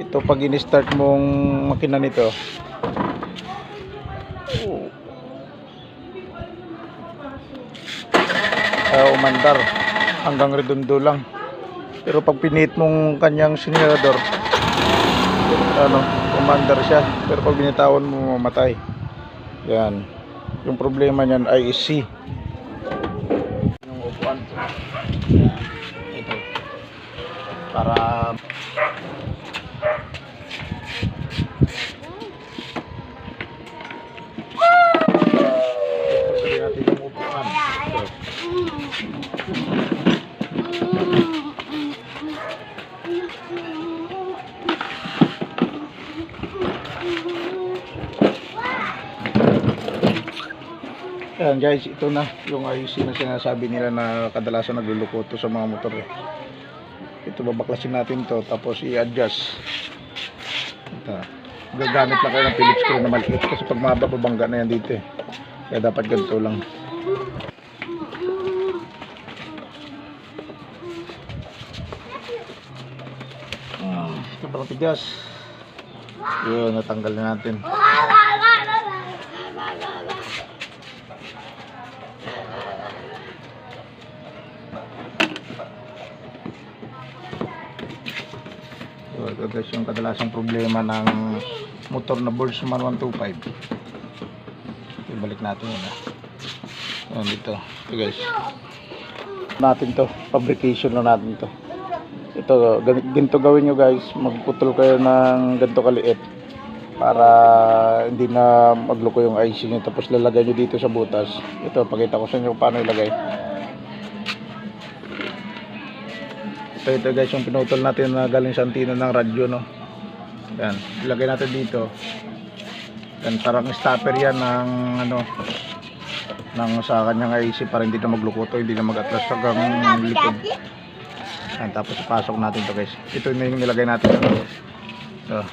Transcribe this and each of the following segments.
ito pag in-start mong makina nito, umandar hanggang redondo lang. Pero pag pinihit mong kanyang sinyador, umandar siya. Pero pag binitawan mo, mamatay. Yan. Yung problema niyan ay IC. Yung upuan. Ito. Para natin yung upuan. Ayan guys, ito na yung IC na sinasabi nila na kadalasan naglulukoto sa mga motor eh. Ito, babaklasin natin to, tapos i-adjust. Ito, gagamit lang kayo ng Phillips screw na maliit kasi pag mahaba babangga na yan dito eh. Kaya dapat ganito lang. Ito pala tigas. Yun, natanggal na natin. So, ito guys yung kadalasang problema ng motor na Boltzmann 125. Ibalik natin yun ha. Ayan dito. Ito guys. Natin to. Fabrication na natin to. Ito, ganito gawin nyo guys. Magputol kayo ng ganito kaliit para hindi na magluko yung IC nyo. Tapos lalagay nyo dito sa butas. Ito, pakita ko sa inyo paano ilagay. Ito guys yung pinutol natin na galing sa antena ng radyo, no. Yan, ilagay natin dito. Yan, parang stopper yan ng ng sa kanyang IC para hindi na maglukoto, hindi na mag-atras hanggang likod. Yan, tapos ipasok natin to guys. Ito na yung nilagay natin. So,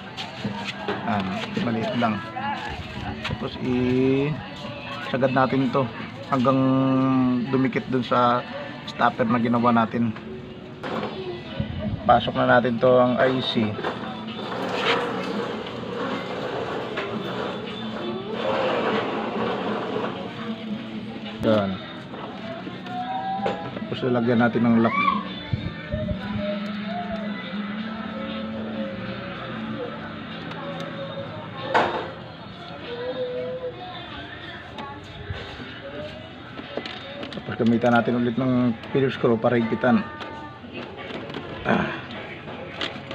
yan, maliit lang. Tapos sagad natin to hanggang dumikit dun sa stopper na ginawa natin. Pasok na natin to ang IC. Yan. Tapos lalagyan natin ng lock. Tapos gamitan natin ulit ng Phillips screw para higpitan.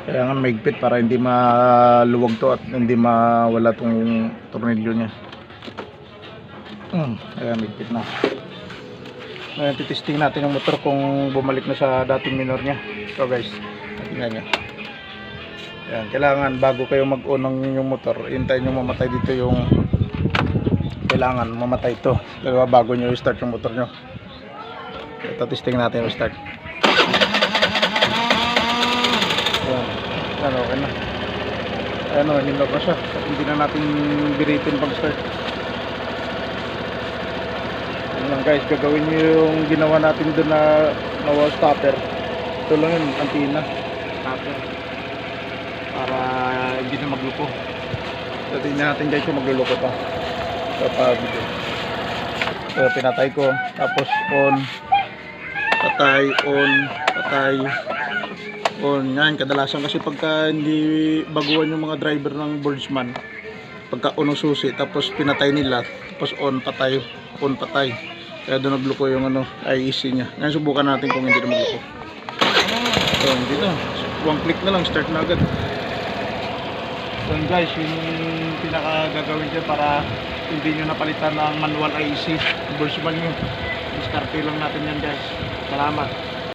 Kaya nga maigpit para hindi maluwag to at hindi mawala tong tornilyo nya. Kaya maigpit na. Ngayon titesting natin yung motor kung bumalik na sa dating minor nya. So guys, tingnan nyo. Ayan, kailangan bago kayo mag-on ng inyong motor, hintayin nyo mamatay dito yung kailangan mamatay ito bago nyo i-start yung motor nyo. Ito, testing natin yung start. Okay na. Nindot na siya. Hindi na natin biritin pag start. Ano lang guys, gagawin nyo yung ginawa natin doon na wall stopper. Ito lang yun, antena stopper para hindi na magluko. So tingnan natin guys kung magluluko pa. So pinatay ko, tapos on, patay, on, patay, on. Yan, kadalasan kasi pagka hindi baguhan yung mga driver ng Boltzmann, pagka on susi tapos pinatay nila, tapos on patay, kaya doon nagluko yung IEC nya. Ngayon subukan natin kung hindi na magluko. So hindi na, one click na lang, start na agad. So guys, yung pinaka gagawin dyan para hindi nyo napalitan ng manual IEC Boltzmann nyo, diskarte lang natin yan guys. Salamat.